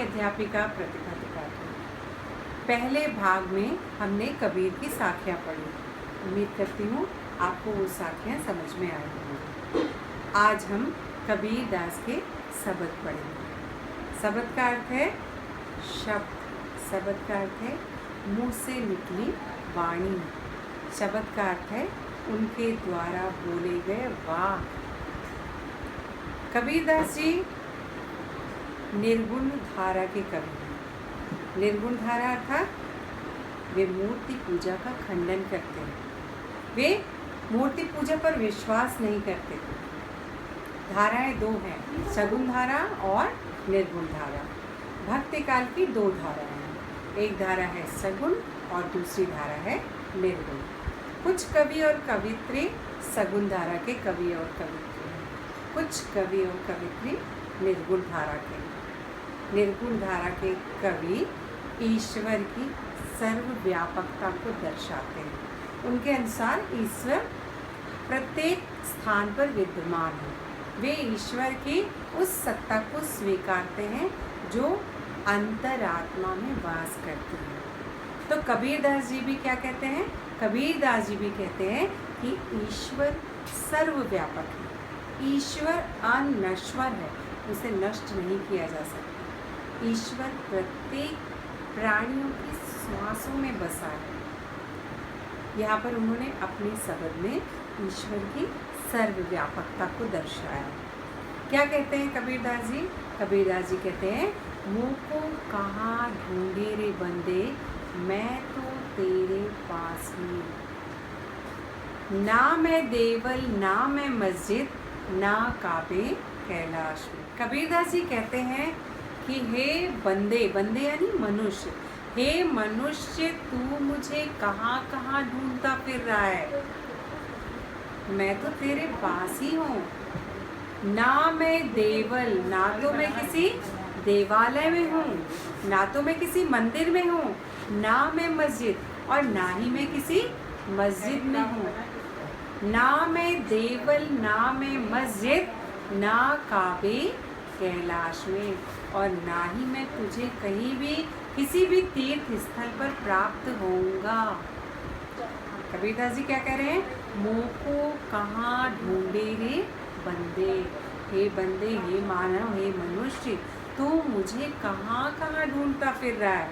अध्यापिका प्रतिभा त्रिपाठी। पहले भाग में हमने कबीर की साखियाँ पढ़ी। उम्मीद करती हूँ आपको वो साखियाँ समझ में आई होंगी। आज हम कबीर दास के शब्द पढ़ेंगे। शब्द का अर्थ है शब्द, शब्द का अर्थ है मुँह से निकली वाणी, शब्द का अर्थ है उनके द्वारा बोले गए वाक्य। कबीर दास जी निर्गुण धारा के कवि हैं। निर्गुण धारा अर्थात वे मूर्ति पूजा का खंडन करते हैं। वे मूर्ति पूजा पर विश्वास नहीं करते। धाराएं दो हैं, सगुण धारा और निर्गुण धारा। भक्ति काल की दो धाराएं हैं, एक धारा है सगुण और दूसरी धारा है निर्गुण। कुछ कवि और कवित्री सगुण धारा के कवि और कवित्री हैं, कुछ कवि और कवित्री निर्गुण धारा के। निर्गुण धारा के कवि ईश्वर की सर्वव्यापकता को दर्शाते हैं। उनके अनुसार ईश्वर प्रत्येक स्थान पर विद्यमान है। वे ईश्वर की उस सत्ता को स्वीकारते हैं जो अंतरात्मा में वास करती है। तो कबीर दास जी भी क्या कहते हैं? कबीर दास जी भी कहते हैं कि ईश्वर सर्वव्यापक है, ईश्वर अनश्वर है, उसे नष्ट नहीं किया जा सकता। ईश्वर प्रत्येक प्राणियों की श्वासों में बसा है। यहाँ पर उन्होंने अपने शब्द में ईश्वर की सर्वव्यापकता को दर्शाया। क्या कहते हैं कबीर दास जी? कबीर दास जी कहते हैं, मुँह को कहाँ ढूंढे रे बंदे, मैं तो तेरे पास में। ना मैं देवल, ना मैं मस्जिद, ना काबे कैलाश में। कबीर दास जी कहते हैं कि हे बंदे, बंदे यानी मनुष्य, हे मनुष्य तू मुझे कहाँ कहाँ ढूंढता फिर रहा है, मैं तो तेरे पास ही हूँ। ना मैं देवल, ना तो मैं किसी देवालय में हूँ, ना तो मैं किसी मंदिर में हूँ, ना मैं मस्जिद और ना ही मैं किसी मस्जिद में हूँ। ना मैं देवल, ना मैं मस्जिद, ना काबे कैलाश में, और ना ही मैं तुझे कहीं भी किसी भी तीर्थ स्थल पर प्राप्त होऊंगा। कबीर दास जी क्या कह रहे हैं? मुँह को कहाँ ढूंढे रे बंदे, हे बंदे, हे मानव, हे मनुष्य, तू मुझे कहाँ कहाँ ढूंढता फिर रहा है,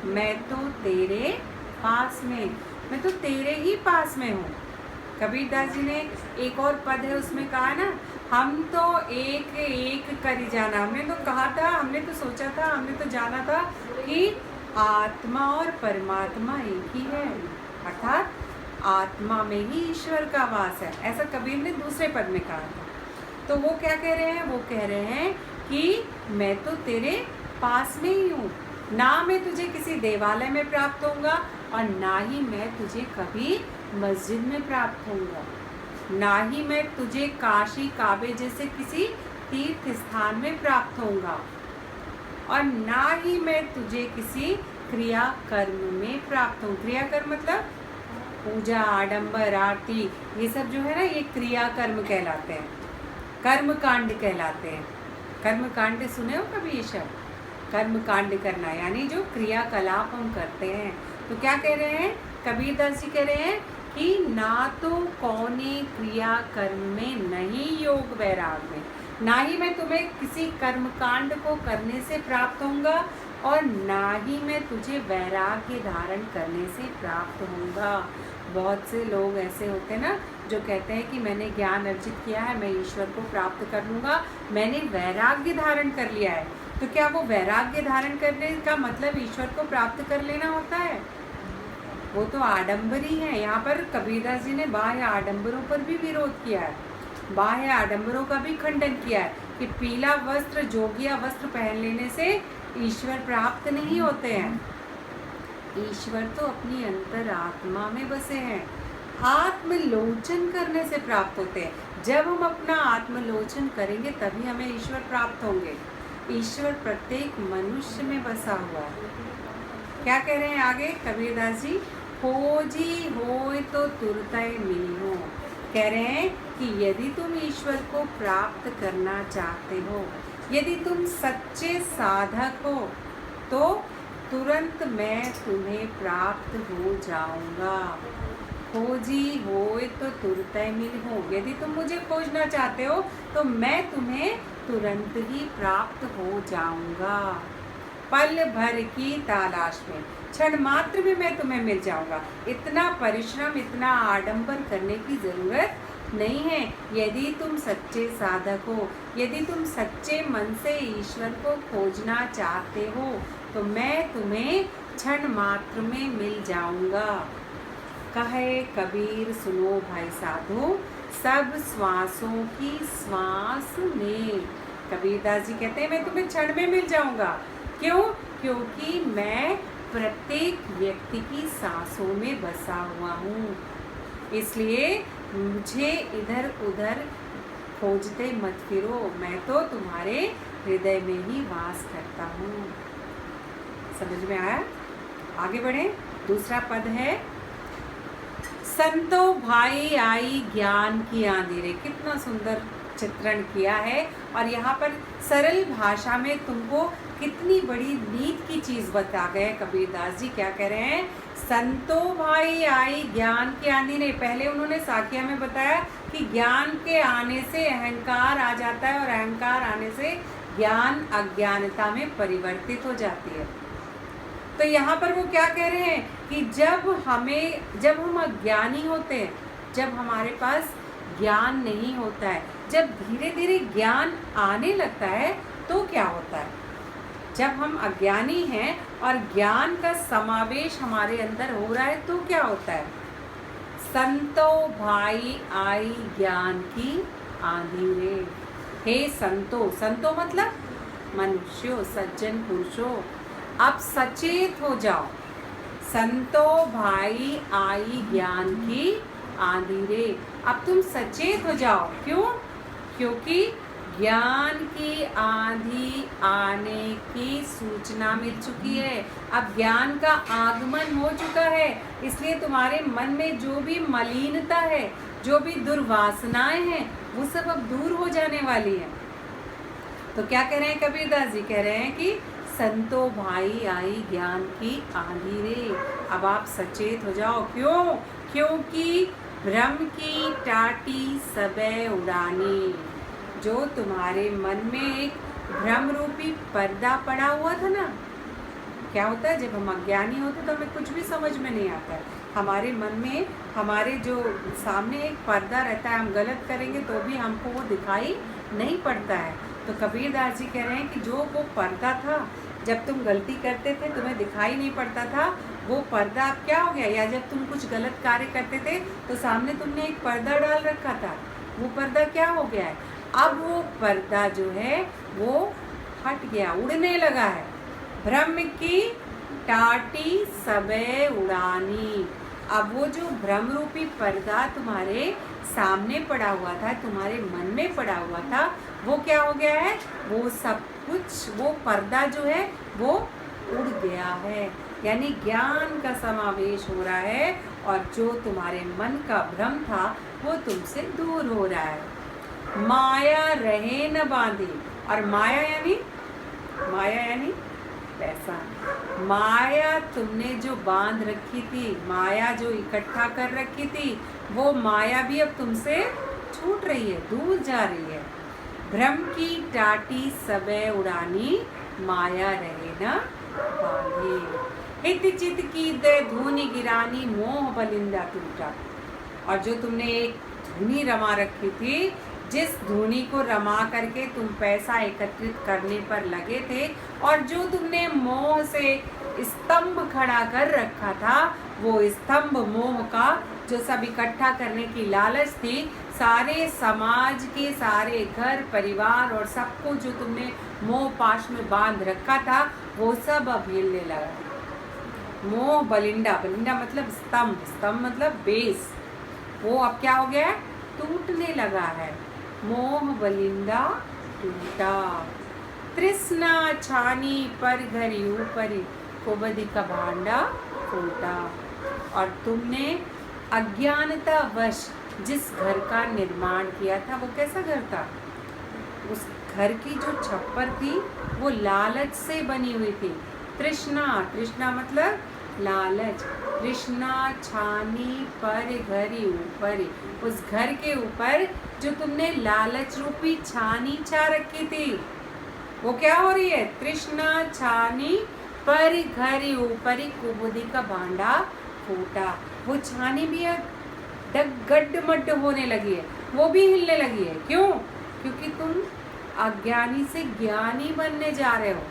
मैं तो तेरे पास में, मैं तो तेरे ही पास में हूँ। कबीर दास जी ने एक और पद है उसमें कहा ना, हम तो एक एक करी जाना। हमने तो कहा था, हमने तो सोचा था, हमने तो जाना था कि आत्मा और परमात्मा एक ही है, अर्थात आत्मा में ही ईश्वर का वास है। ऐसा कबीर ने दूसरे पद में कहा था। तो वो क्या कह रहे हैं? वो कह रहे हैं कि मैं तो तेरे पास में ही हूँ, ना मैं तुझे किसी देवालय में प्राप्त होऊंगा और ना ही मैं तुझे कभी मस्जिद में प्राप्त होऊंगा, ना ही मैं तुझे काशी काबे जैसे किसी तीर्थ स्थान में प्राप्त होऊंगा, और ना ही मैं तुझे किसी क्रिया कर्म में प्राप्त हूँ। क्रिया कर्म मतलब पूजा, आडंबर, आरती, ये सब जो है ना, ये क्रिया कर्म कहलाते हैं, कर्म कांड कहलाते हैं। कर्म कांड सुने हो कभी ये शब्द? कर्म कांड करना यानी जो क्रियाकलाप हम करते हैं। तो क्या कह रहे हैं कबीर दास जी? कह रहे हैं कि ना तो कौने क्रिया कर्म में, नहीं योग वैराग में, ना ही मैं तुम्हें किसी कर्म कांड को करने से प्राप्त होऊंगा और ना ही मैं तुझे वैराग्य धारण करने से प्राप्त होऊंगा। बहुत से लोग ऐसे होते हैं ना जो कहते हैं कि मैंने ज्ञान अर्जित किया है, मैं ईश्वर को प्राप्त कर लूँगा, मैंने वैराग्य धारण कर लिया है। तो क्या वो वैराग्य धारण करने का मतलब ईश्वर को प्राप्त कर लेना होता है? वो तो आडंबर ही है। यहाँ पर कबीरदास जी ने बाह्य आडंबरों पर भी विरोध किया है, बाह्य आडंबरों का भी खंडन किया है कि पीला वस्त्र, जोगिया वस्त्र पहन लेने से ईश्वर प्राप्त नहीं होते हैं। ईश्वर तो अपनी अंतरात्मा में बसे हैं, आत्मलोचन करने से प्राप्त होते हैं। जब हम अपना आत्मलोचन करेंगे तभी हमें ईश्वर प्राप्त होंगे। ईश्वर प्रत्येक मनुष्य में बसा हुआ है। क्या कह रहे हैं आगे कबीरदास जी? खोजी होए तो तुरतय मिलियो। कह रहे हैं कि यदि तुम ईश्वर को प्राप्त करना चाहते हो, यदि तुम सच्चे साधक हो तो तुरंत मैं तुम्हें प्राप्त हो जाऊंगा। खोजी होए तो तुरत मिल हो। यदि तुम मुझे खोजना चाहते हो तो मैं तुम्हें तुरंत ही प्राप्त हो जाऊंगा। पल भर की तलाश में, क्षण मात्र में मैं तुम्हें मिल जाऊंगा। इतना परिश्रम, इतना आडंबर करने की जरूरत नहीं है। यदि तुम सच्चे साधक हो, यदि तुम सच्चे मन से ईश्वर को खोजना चाहते हो तो मैं तुम्हें क्षण मात्र में मिल जाऊंगा। कहे कबीर सुनो भाई साधु, सब श्वासों की श्वास में। कबीरदास जी कहते हैं मैं तुम्हें क्षण में मिल जाऊंगा। क्यों? क्योंकि मैं प्रत्येक व्यक्ति की सांसों में बसा हुआ हूँ। इसलिए मुझे इधर उधर खोजते मत फिरो, मैं तो तुम्हारे हृदय में ही वास करता हूँ। समझ में आया? आगे बढ़े। दूसरा पद है, संतो भाई आई ज्ञान की आंधेरे। कितना सुंदर चित्रण किया है और यहाँ पर सरल भाषा में तुमको कितनी बड़ी नीत की चीज बता गए कबीरदास जी। क्या कह रहे हैं? संतो भाई आई ज्ञान की आंधेरे। पहले उन्होंने साखिया में बताया कि ज्ञान के आने से अहंकार आ जाता है और अहंकार आने से ज्ञान अज्ञानता में परिवर्तित हो जाती है। तो यहाँ पर वो क्या कह रहे हैं कि जब हम अज्ञानी होते हैं, जब हमारे पास ज्ञान नहीं होता है, जब धीरे धीरे ज्ञान आने लगता है तो क्या होता है? जब हम अज्ञानी हैं और ज्ञान का समावेश हमारे अंदर हो रहा है तो क्या होता है? संतो भाई आई ज्ञान की आंधेरे। हे संतो, संतो मतलब मनुष्यों, सज्जन पुरुषों, अब सचेत हो जाओ। संतो भाई आई ज्ञान की आंधेरे। अब तुम सचेत हो जाओ। क्यों? क्योंकि ज्ञान की आंधी आने की सूचना मिल चुकी है। अब ज्ञान का आगमन हो चुका है, इसलिए तुम्हारे मन में जो भी मलिनता है, जो भी दुर्वासनाएं हैं, वो सब अब दूर हो जाने वाली है। तो क्या कह रहे हैं कबीरदास जी? कह रहे हैं कि संतो भाई आई ज्ञान की आंधेरे। अब आप सचेत हो जाओ। क्यों? क्योंकि भ्रम की टाटी सबे उड़ानी। जो तुम्हारे मन में एक भ्रम रूपी पर्दा पड़ा हुआ था ना, क्या होता है जब हम अज्ञानी होते तो हमें कुछ भी समझ में नहीं आता है। हमारे मन में हमारे जो सामने एक पर्दा रहता है, हम गलत करेंगे तो भी हमको वो दिखाई नहीं पड़ता है। तो कबीरदास जी कह रहे हैं कि जो वो पर्दा था, जब तुम गलती करते थे तुम्हें दिखाई नहीं पड़ता था, वो पर्दा अब क्या हो गया? या जब तुम कुछ गलत कार्य करते थे तो सामने तुमने एक पर्दा डाल रखा था, वो पर्दा क्या हो गया है? अब वो पर्दा जो है वो हट गया, उड़ने लगा है। भ्रम की टाटी सबे उड़ानी। अब वो जो भ्रम रूपी पर्दा तुम्हारे सामने पड़ा हुआ था, तुम्हारे मन में पड़ा हुआ था, वो क्या हो गया है? वो सब कुछ, वो पर्दा जो है वो उड़ गया है। यानी ज्ञान का समावेश हो रहा है और जो तुम्हारे मन का भ्रम था वो तुमसे दूर हो रहा है। माया रहे न बांधी। और माया यानी पैसा। माया तुमने जो बांध रखी थी, माया जो इकट्ठा कर रखी थी, वो माया भी अब तुमसे छूट रही है, दूर जा रही है। भ्रम की टाटी सबे उड़ानी, माया रहे न बांधी। हित चित की दे धूनी गिरानी, मोह बलिंदा टूटा। और जो तुमने एक धुनी रमा रखी थी, जिस धुनी को रमा करके तुम पैसा एकत्रित करने पर लगे थे, और जो तुमने मोह से स्तंभ खड़ा कर रखा था, वो स्तंभ मोह का जो सब इकट्ठा करने की लालच थी, सारे समाज के सारे घर परिवार और सबको जो तुमने मोह पाश में बांध रखा था, वो सब अब हिलने लगा। मोह बलिंदा, बलिंदा मतलब स्तंभ, स्तंभ मतलब बेस, वो अब क्या हो गया है? टूटने लगा है। मोह बलिंदा टूटा। तृष्णा छानी पर घरी ऊपरी, कुबदी का भांडा फूटा। और तुमने अज्ञानता वश जिस घर का निर्माण किया था, वो कैसा घर था? उस घर की जो छप्पर थी वो लालच से बनी हुई थी। तृष्णा, तृष्णा मतलब लालच। तृष्णा छानी पर घरी ऊपर, उस घर के ऊपर जो तुमने लालच रूपी छानी छा रखी थी वो क्या हो रही है? तृष्णा छानी पर घरी ऊपर कुबुद्धि का भांडा फूटा। वो छानी भी गड्ढ मड्ढ होने लगी है, वो भी हिलने लगी है। क्यों? क्योंकि तुम अज्ञानी से ज्ञानी बनने जा रहे हो।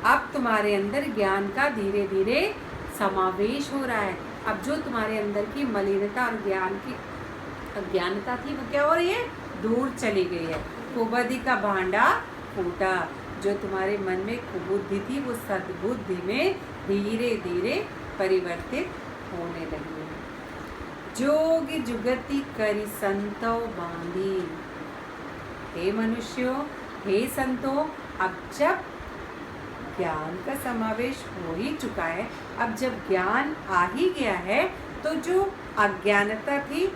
अब तुम्हारे अंदर ज्ञान का धीरे धीरे समावेश हो रहा है। अब जो तुम्हारे अंदर की मलिनता और ज्ञान की अज्ञानता थी वो क्या हो रही है? दूर चली गई है। कुबुद्धि का भांडा फूटा। जो तुम्हारे मन में कुबुद्धि थी वो सद्बुद्धि में धीरे धीरे परिवर्तित होने लगी है। जोग जुगति करी संतो बांधी। हे मनुष्यों, हे संतों, अब जब ज्ञान का समावेश हो ही चुका है, अब जब ज्ञान आ ही गया है तो जो अज्ञानता थी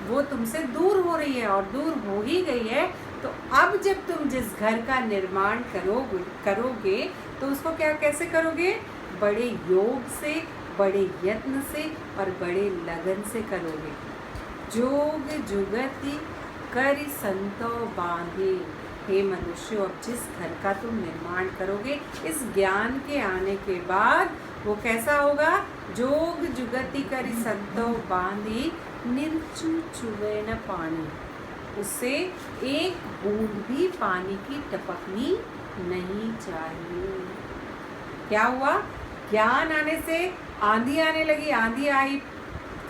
वो तुमसे दूर हो रही है, और दूर हो ही गई है। तो अब जब तुम जिस घर का निर्माण करोगे तो उसको कैसे करोगे? बड़े योग से, बड़े यत्न से और बड़े लगन से करोगे। जोग जुगति करि संतो बांधे। हे मनुष्य, अब जिस घर का तुम निर्माण करोगे इस ज्ञान के आने के बाद वो कैसा होगा? जोग जुगति करि संतो बांधी निर्चु चुवे न पानी। उससे एक बूंद भी पानी की टपकनी नहीं चाहिए। क्या हुआ? ज्ञान आने से आंधी आने लगी, आंधी आई,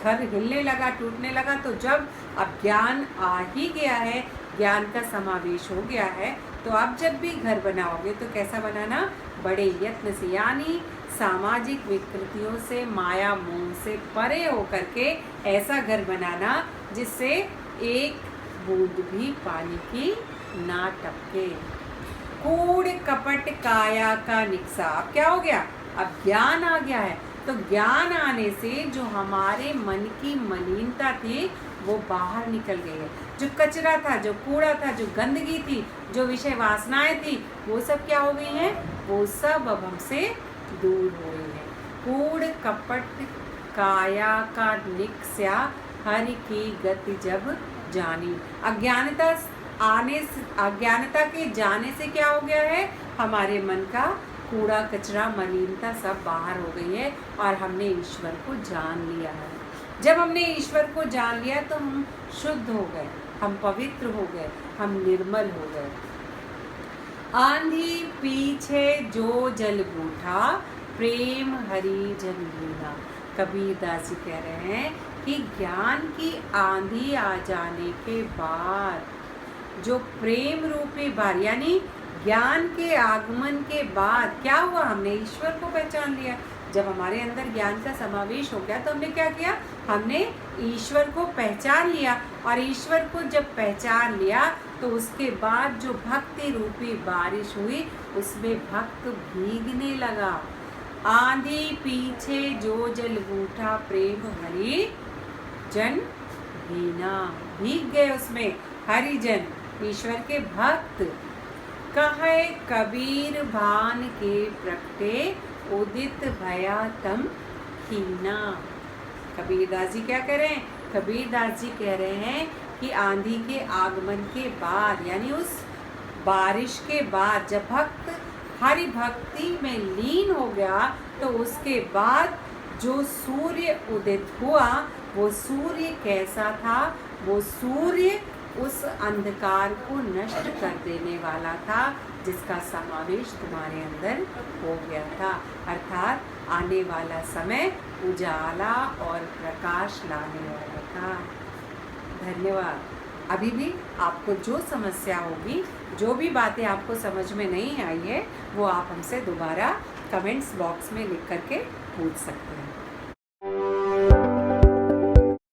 घर हिलने लगा, टूटने लगा। तो जब अब ज्ञान आ ही गया है, ज्ञान का समावेश हो गया है, तो अब जब भी घर बनाओगे तो कैसा बनाना? बड़े यत्न से, यानी सामाजिक विकृतियों से, माया मोह से परे होकर के ऐसा घर बनाना जिससे एक बूंद भी पानी की ना टपके। कूड़ कपट काया का निक्सा। अब क्या हो गया? अब ज्ञान आ गया है। तो ज्ञान आने से जो हमारे मन की मलिनता थी वो बाहर निकल गई है। जो कचरा था, जो कूड़ा था, जो गंदगी थी, जो विषय वासनाएं थी, वो सब क्या हो गई हैं? वो सब अब हमसे दूर हो गई है। कूड़ कपट काया का निक्स्या हरि की गति जब जानी। अज्ञानता के जाने से क्या हो गया है? हमारे मन का कूड़ा कचरा मलिनता सब बाहर हो गई है और हमने ईश्वर को जान लिया है। जब हमने ईश्वर को जान लिया तो हम शुद्ध हो गए, हम पवित्र हो गए, हम निर्मल हो गए। आंधी पीछे जो जल बूठा प्रेम हरि जन लीना। कबीर दास जी कह रहे हैं कि ज्ञान की आंधी आ जाने के बाद जो प्रेम रूपी बार, यानी ज्ञान के आगमन के बाद क्या हुआ? हमने ईश्वर को पहचान लिया। जब हमारे अंदर ज्ञान का समावेश हो गया तो हमने क्या किया? हमने ईश्वर को पहचान लिया, और ईश्वर को जब पहचान लिया तो उसके बाद जो भक्ति रूपी बारिश हुई उसमें भक्त भीगने लगा। आंधी पीछे जो जल बूठा प्रेम हरि जन भीना। भीग गए उसमें हरिजन, ईश्वर के भक्त। कहे कबीर भान के प्रगटे उदित भया तम हीना। कबीरदास जी क्या कह रहे हैं? कबीरदास जी कह रहे हैं कि आंधी के आगमन के बाद, यानी उस बारिश के बाद जब भक्त हरि भक्ति में लीन हो गया तो उसके बाद जो सूर्य उदित हुआ वो सूर्य कैसा था? वो सूर्य उस अंधकार को नष्ट कर देने वाला था जिसका समावेश तुम्हारे अंदर हो गया था। अर्थात आने वाला समय उजाला और प्रकाश लाने वाला था। धन्यवाद। अभी भी आपको जो समस्या होगी, जो भी बातें आपको समझ में नहीं आई है, वो आप हमसे दोबारा कमेंट्स बॉक्स में लिख करके पूछ सकते हैं।